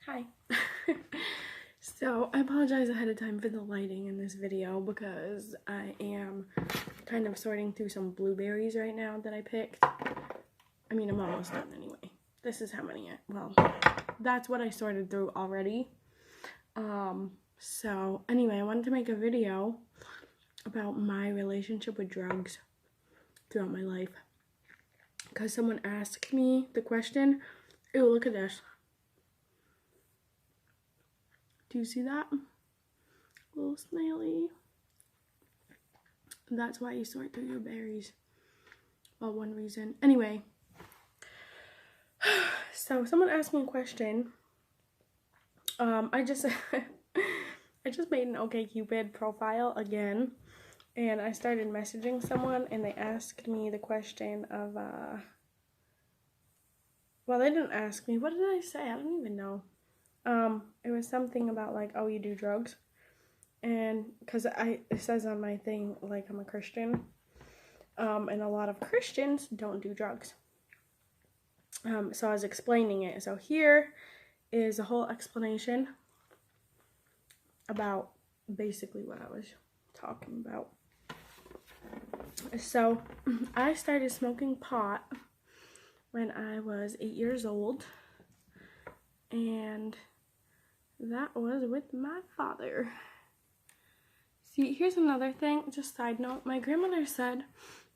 Hi. So I apologize ahead of time for the lighting in this video because I am kind of sorting through some blueberries right now that I picked. I mean, I'm almost done anyway. This is how many that's what I sorted through already. So anyway, I wanted to make a video about my relationship with drugs throughout my life. Because someone asked me the question, ew, look at this. Do you see that? Little snaily. That's why you sort through your berries. Well, one reason. Anyway. So someone asked me a question. I just made an OkCupid profile again. And I started messaging someone and they asked me the question of, well, they didn't ask me. What did I say? I don't even know. It was something about like, oh, you do drugs? And because it says on my thing, like, I'm a Christian. And a lot of Christians don't do drugs. So I was explaining it. So here is a whole explanation about basically what I was talking about. So I started smoking pot when I was 8 years old. And that was with my father. See, here's another thing, just side note. My grandmother said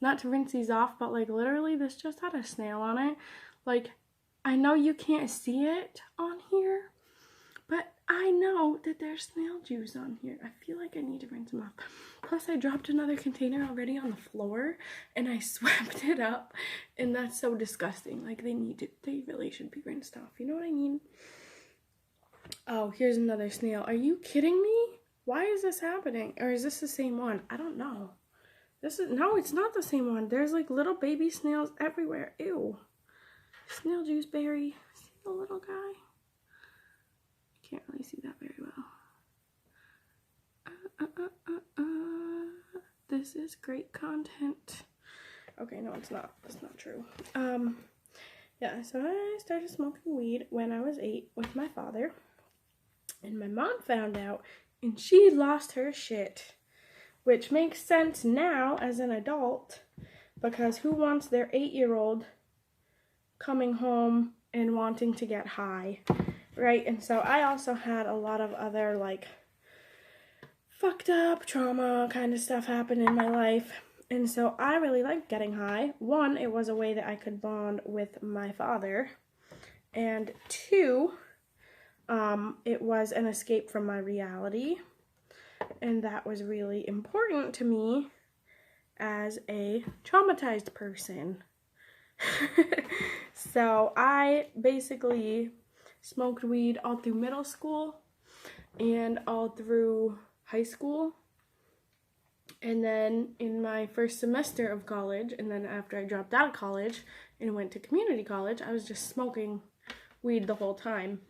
not to rinse these off, but like literally this just had a snail on it. Like, I know you can't see it on here, but I know that there's snail juice on here. I feel like I need to rinse them off. Plus, I dropped another container already on the floor, and I swept it up, and that's so disgusting. Like, they really should be rinsed off. You know what I mean? Oh, here's another snail. Are you kidding me? Why is this happening? Or is this the same one? I don't know. No, it's not the same one. There's like little baby snails everywhere. Ew. Snail juice berry. See the little guy? I can't really see that very well. This is great content. Okay, no, it's not. That's not true. Yeah, so I started smoking weed when I was 8 with my father. And my mom found out, and she lost her shit. Which makes sense now as an adult, because who wants their 8-year-old coming home and wanting to get high, right? And so I also had a lot of other, like, fucked up trauma kind of stuff happen in my life. And so I really liked getting high. One, it was a way that I could bond with my father. And two, it was an escape from my reality, and that was really important to me as a traumatized person. So I basically smoked weed all through middle school and all through high school, and then in my first semester of college, and then after I dropped out of college and went to community college, I was just smoking weed the whole time.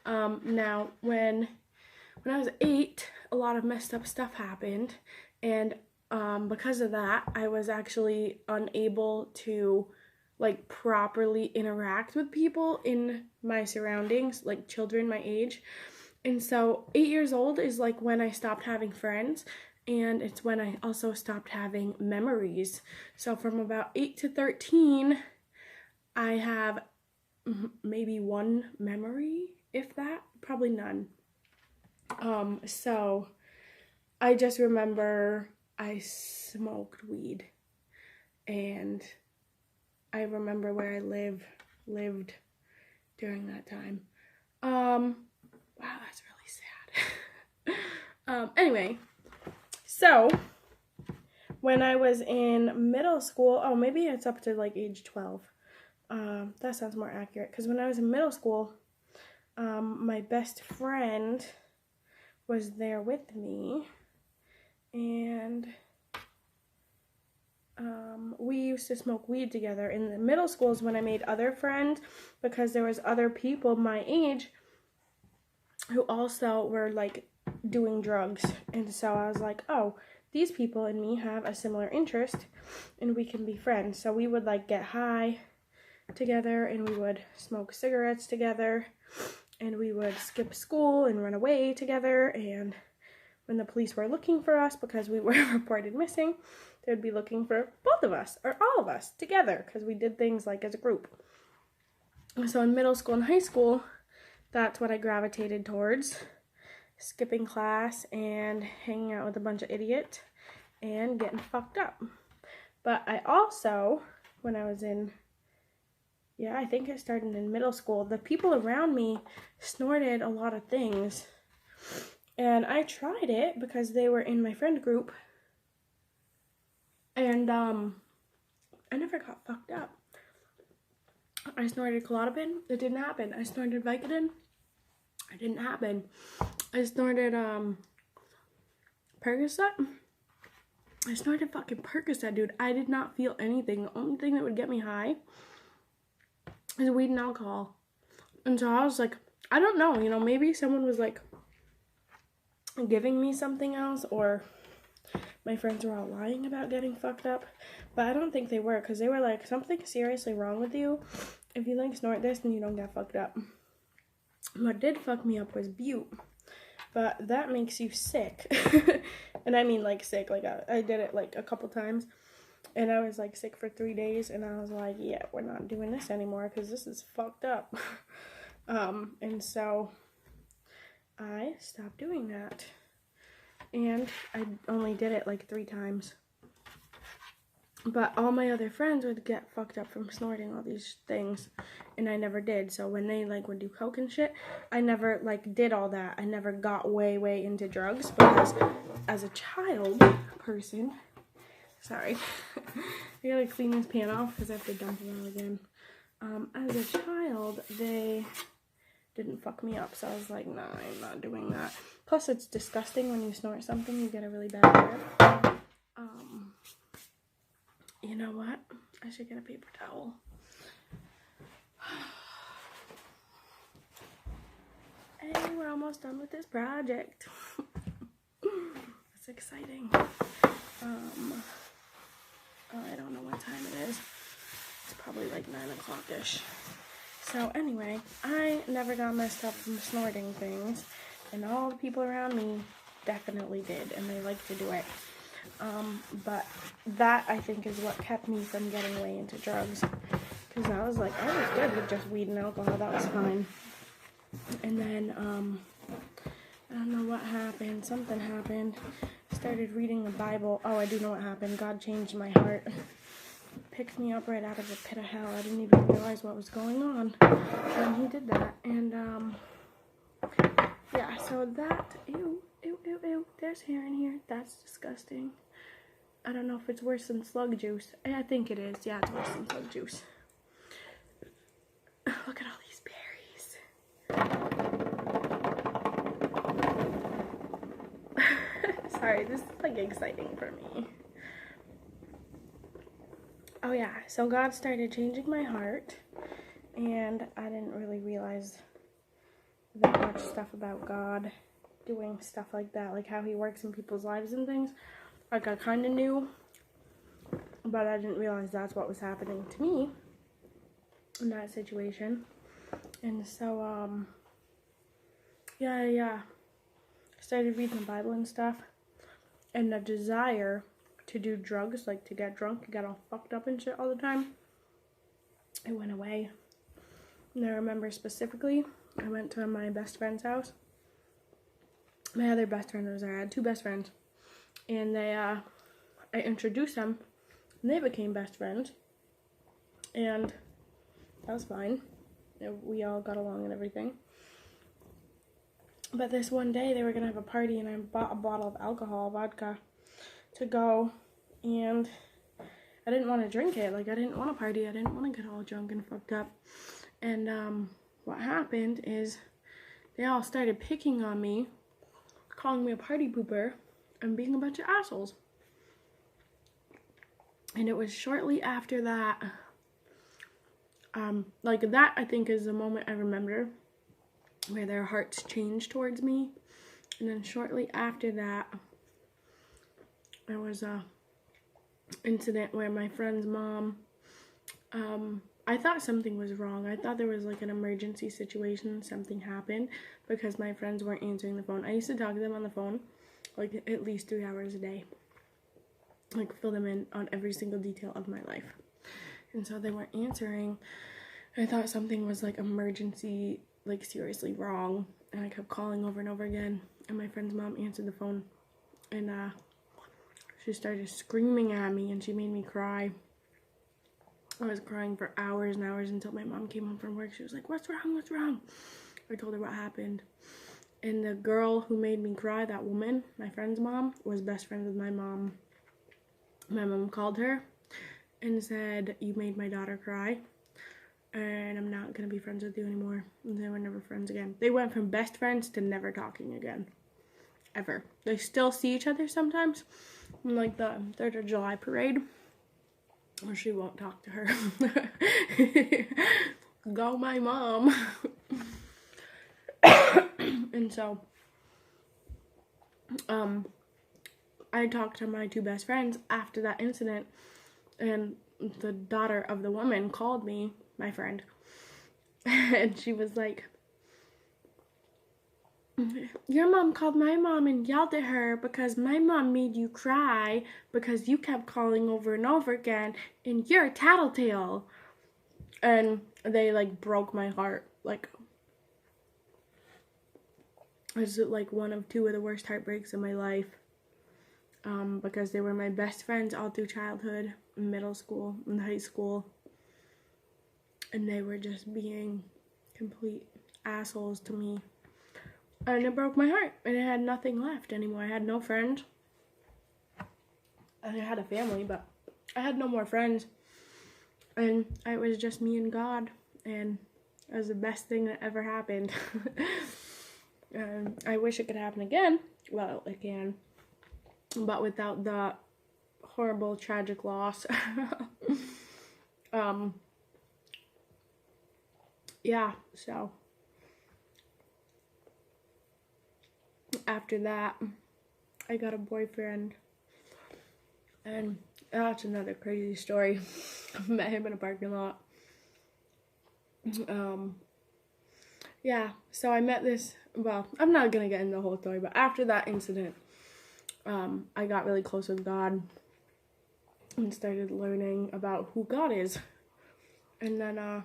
Now, when I was 8, a lot of messed up stuff happened, and because of that, I was actually unable to, like, properly interact with people in my surroundings, like children my age. And so 8 years old is like when I stopped having friends, and it's when I also stopped having memories. So from about 8 to 13, I have maybe one memory, if that, probably none. So I just remember I smoked weed, and I remember where I lived during that time. Wow, that's really sad. Anyway, so when I was in middle school, oh, maybe it's up to like age 12. That sounds more accurate, because when I was in middle school, my best friend was there with me, and we used to smoke weed together. In the middle school is when I made other friends, because there was other people my age who also were like doing drugs, and so I was like, oh, these people and me have a similar interest and we can be friends. So we would like get high together, and we would smoke cigarettes together, and we would skip school and run away together, and when the police were looking for us because we were reported missing, they would be looking for both of us or all of us together because we did things like as a group. So in middle school and high school, that's what I gravitated towards. Skipping class and hanging out with a bunch of idiots and getting fucked up. But I also, when I was in, I think I started in middle school, the people around me snorted a lot of things. And I tried it because they were in my friend group. And I never got fucked up. I snorted Klonopin. It didn't happen. I snorted Vicodin. It didn't happen. I snorted Percocet. I snorted fucking Percocet, dude. I did not feel anything. The only thing that would get me high is weed and alcohol. And so I was like, I don't know, you know, maybe someone was like giving me something else, or my friends were all lying about getting fucked up. But I don't think they were, because they were like, something's seriously wrong with you. If you like snort this, then you don't get fucked up. What did fuck me up was Butte. But that makes you sick. And I mean like sick. Like I did it like a couple times. And I was like sick for 3 days. And I was like, yeah, we're not doing this anymore because this is fucked up. And so I stopped doing that. And I only did it like 3 times. But all my other friends would get fucked up from snorting all these things, and I never did. So when they like would do coke and shit, I never like did all that. I never got way into drugs because as a child person, sorry, I gotta clean this pan off because I have to dump it out again. As a child, they didn't fuck me up, so I was like, nah, I'm not doing that. Plus, it's disgusting when you snort something, you get a really bad breath. You know what? I should get a paper towel. Hey, we're almost done with this project. It's exciting. I don't know what time it is. It's probably like 9 o'clock-ish. So anyway, I never got messed up from snorting things, and all the people around me definitely did, and they like to do it. But that, I think, is what kept me from getting way into drugs. Because I was like, I was good with just weed and alcohol. That was fine. And then, I don't know what happened. Something happened. I started reading the Bible. Oh, I do know what happened. God changed my heart. Picked me up right out of the pit of hell. I didn't even realize what was going on when he did that. And, yeah, so that, ew, there's hair in here. That's disgusting. I don't know if it's worse than slug juice. I think it is. Yeah, it's worse than slug juice. Look at all these berries. Sorry, this is like exciting for me. Oh yeah, so God started changing my heart, and I didn't really realize that much stuff about God doing stuff like that, like how he works in people's lives and things. Like, I kind of knew, but I didn't realize that's what was happening to me in that situation. And so, I started reading the Bible and stuff, and the desire to do drugs, like to get drunk, get all fucked up and shit all the time, it went away. And I remember specifically, I went to my best friend's house. My other best friend was there. I had 2 best friends. And I introduced them, and they became best friends, and that was fine. We all got along and everything. But this one day, they were going to have a party, and I bought a bottle of alcohol, vodka, to go, and I didn't want to drink it. Like, I didn't want to party. I didn't want to get all drunk and fucked up. And what happened is they all started picking on me, calling me a party pooper, and being a bunch of assholes. And it was shortly after that, like that I think is the moment I remember where their hearts changed towards me. And then shortly after that, there was a incident where my friend's mom I thought something was wrong. I thought there was like an emergency situation, something happened, because my friends weren't answering the phone. I used to talk to them on the phone like at least 3 hours a day, like fill them in on every single detail of my life. And so they weren't answering. I thought something was like emergency, like seriously wrong, and I kept calling over and over again. And my friend's mom answered the phone, and she started screaming at me, and she made me cry. I was crying for hours and hours until my mom came home from work. She was like, "What's wrong? What's wrong?" I told her what happened. And the girl who made me cry, that woman, my friend's mom, was best friends with my mom. My mom called her and said, "You made my daughter cry, and I'm not going to be friends with you anymore." And they were never friends again. They went from best friends to never talking again. Ever. They still see each other sometimes. Like the 3rd of July parade. Or she won't talk to her. Go my mom. And so, I talked to my 2 best friends after that incident, and the daughter of the woman called me, my friend, and she was like, "Your mom called my mom and yelled at her because my mom made you cry because you kept calling over and over again, and you're a tattletale." And they like broke my heart. Like, it's like one of 2 of the worst heartbreaks of my life, because they were my best friends all through childhood, middle school, and high school, and they were just being complete assholes to me. And it broke my heart, and I had nothing left anymore. I had no friends. And I had a family, but I had no more friends. And it was just me and God, and it was the best thing that ever happened. I wish it could happen again. Well, it can. But without the horrible, tragic loss. Yeah, so after that, I got a boyfriend, and that's another crazy story. I met him in a parking lot. Yeah, so I met this, well, I'm not gonna get into the whole story, but after that incident, I got really close with God and started learning about who God is. And then I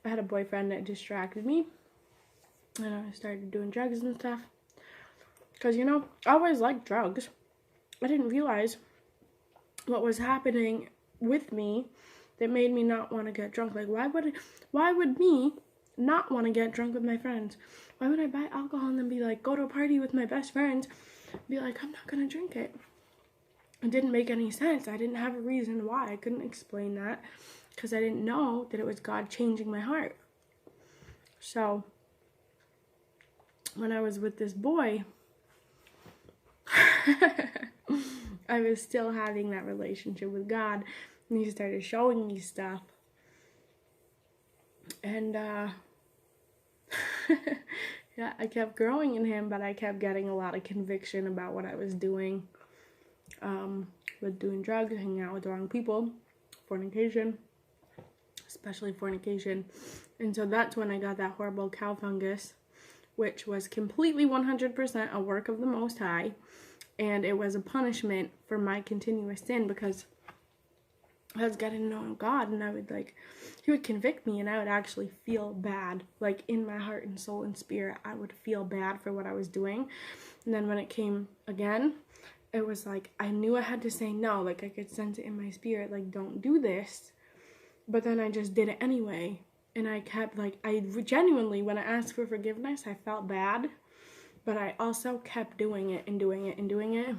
had a boyfriend that distracted me, and I started doing drugs and stuff. Because, you know, I always liked drugs. I didn't realize what was happening with me that made me not want to get drunk. Like, why would me not want to get drunk with my friends? Why would I buy alcohol and then be like, go to a party with my best friends, be like, I'm not gonna drink it? It didn't make any sense. I didn't have a reason why. I couldn't explain that because I didn't know that it was God changing my heart. So when I was with this boy, I was still having that relationship with God, and he started showing me stuff. And yeah, I kept growing in him, but I kept getting a lot of conviction about what I was doing, with doing drugs, hanging out with the wrong people, fornication, especially fornication. And so that's when I got that horrible cow fungus, which was completely 100% a work of the Most High, and it was a punishment for my continuous sin, because I was getting to know God, and I would he would convict me, and I would actually feel bad, like in my heart and soul and spirit, I would feel bad for what I was doing. And then when it came again, it was like, I knew I had to say no, like I could sense it in my spirit, like, don't do this, but then I just did it anyway. And I kept, I genuinely, when I asked for forgiveness, I felt bad, but I also kept doing it and doing it and doing it.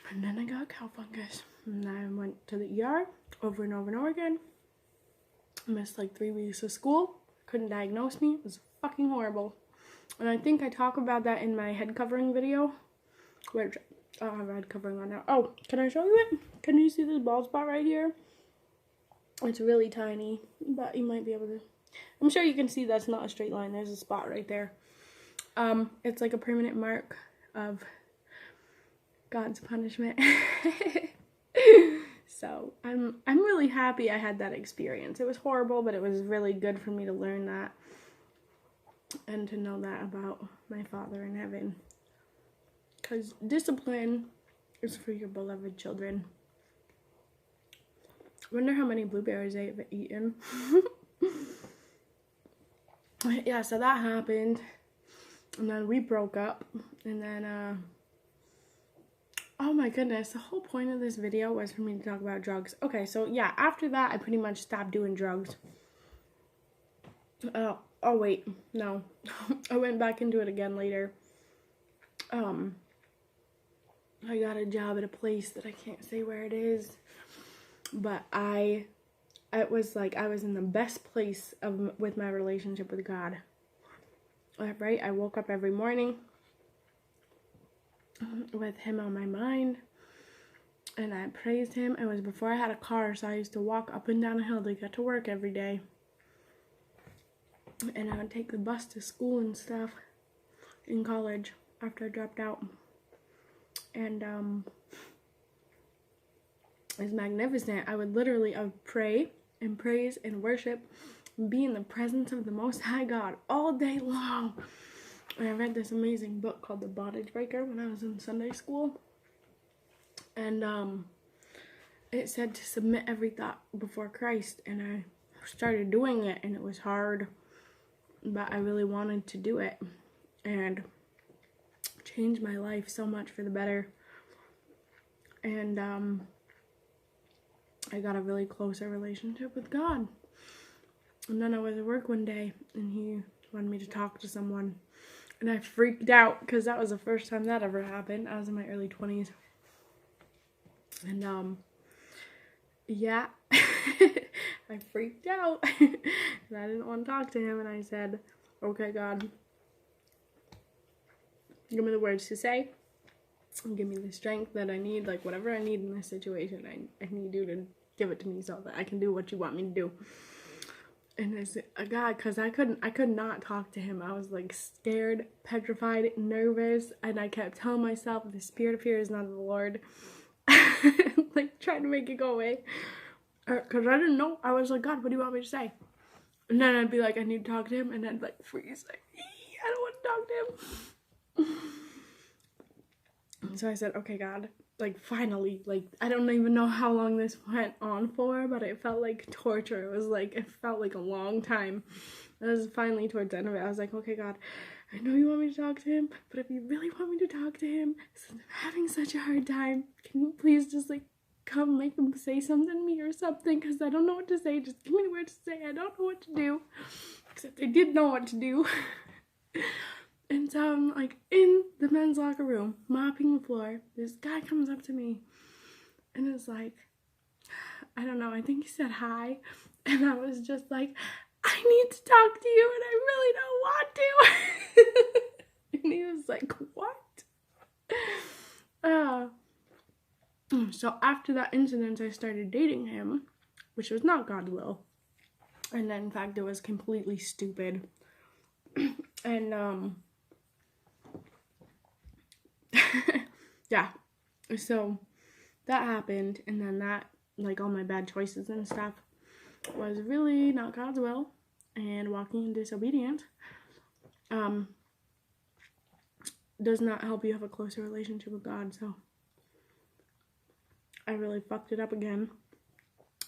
And then I got cow fungus, and I went to the ER over and over and over again. I missed 3 weeks of school, couldn't diagnose me, it was fucking horrible. And I think I talk about that in my head covering video, which I don't have a head covering on now. Oh, can I show you it? Can you see this bald spot right here? It's really tiny, but you might be able to. I'm sure you can see that's not a straight line. There's a spot right there. It's like a permanent mark of God's punishment. So I'm really happy I had that experience. It was horrible, but it was really good for me to learn that and to know that about my Father in heaven. Because discipline is for your beloved children. I wonder how many blueberries I've eaten. Yeah, so that happened. And then we broke up. And then, oh my goodness, the whole point of this video was for me to talk about drugs. Okay, so yeah, after that, I pretty much stopped doing drugs. Oh wait, no. I went back into it again later. I got a job at a place that I can't say where it is. But it was like I was in the best place with my relationship with God. Right? I woke up every morning with him on my mind, and I praised him. It was before I had a car, so I used to walk up and down a hill to get to work every day. And I would take the bus to school and stuff in college after I dropped out. And it was magnificent. I would pray and praise and worship and be in the presence of the Most High God all day long. And I read this amazing book called The Bondage Breaker when I was in Sunday school. And it said to submit every thought before Christ. And I started doing it, and it was hard. But I really wanted to do it. And change my life so much for the better. And I got a really closer relationship with God. And then I was at work one day, and he wanted me to talk to someone. And I freaked out, because that was the first time that ever happened. I was in my early 20s. And, yeah, I freaked out. And I didn't want to talk to him, and I said, okay, God, give me the words to say. And give me the strength that I need, like whatever I need in this situation, I need you to give it to me so that I can do what you want me to do. And as a God, because I could not talk to him. I was like scared, petrified, nervous, and I kept telling myself the spirit of fear is not of the Lord. Like trying to make it go away. Because I didn't know. I was like, God, what do you want me to say? And then I'd be like, I need to talk to him, and I'd like freeze, like, I don't want to talk to him. So I said, okay, God, like, finally, like, I don't even know how long this went on for, but it felt like torture. It felt like a long time. It was finally towards the end of it. I was like, okay, God, I know you want me to talk to him, but if you really want me to talk to him, since I'm having such a hard time, can you please just, like, come make him say something to me or something? Because I don't know what to say. Just give me the words to say. I don't know what to do. Except I did know what to do. And so I'm like in the men's locker room, mopping the floor. This guy comes up to me and is like, I don't know, I think he said hi. And I was just like, I need to talk to you and I really don't want to. And he was like, what? So after that incident, I started dating him, which was not God's will. And then, in fact, it was completely stupid. And, yeah, so that happened, and then that, like, all my bad choices and stuff was really not God's will, and walking in disobedience, does not help you have a closer relationship with God. So I really fucked it up again.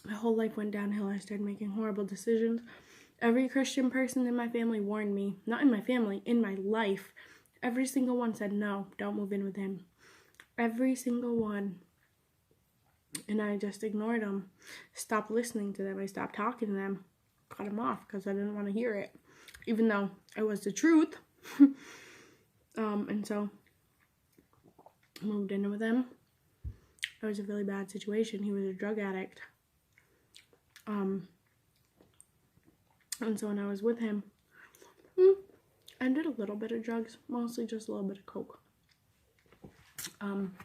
My whole life went downhill. I started making horrible decisions. Every Christian person in my family warned me, not in my family, in my life. Every single one said, no, don't move in with him. Every single one. And I just ignored them. Stopped listening to them. I stopped talking to them. Cut them off because I didn't want to hear it. Even though it was the truth. And so I moved in with him. It was a really bad situation. He was a drug addict. And so when I was with him, I did a little bit of drugs, mostly just a little bit of coke.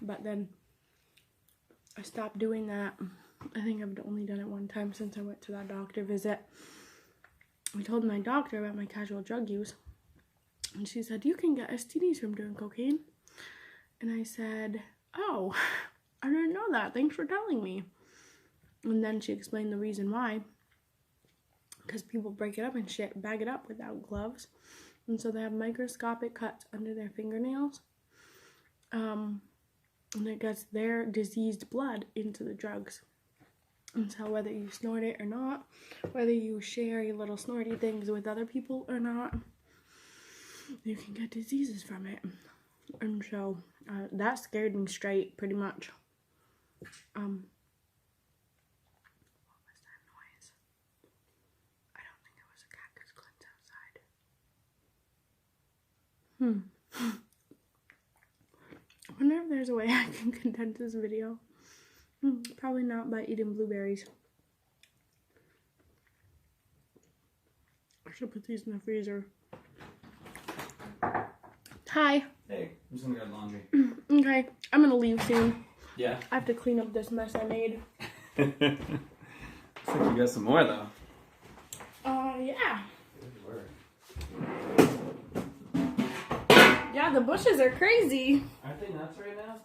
But then I stopped doing that. I think I've only done it one time since I went to that doctor visit. I told my doctor about my casual drug use, and she said, you can get STDs from doing cocaine. And I said, oh, I didn't know that. Thanks for telling me. And then she explained the reason why. Because people break it up and shit, bag it up without gloves. And so they have microscopic cuts under their fingernails. And it gets their diseased blood into the drugs. And so whether you snort it or not, whether you share your little snorty things with other people or not, you can get diseases from it. And so that scared me straight, pretty much. What was that noise? I don't think it was a cat because Clint's outside. I wonder if there's a way I can condense this video. Probably not by eating blueberries. I should put these in the freezer. Hi. Hey, I'm just gonna get laundry. Okay, I'm gonna leave soon. Yeah. I have to clean up this mess I made. Looks like you got some more though. Yeah. Good work. Yeah, the bushes are crazy. Aren't they nuts right now?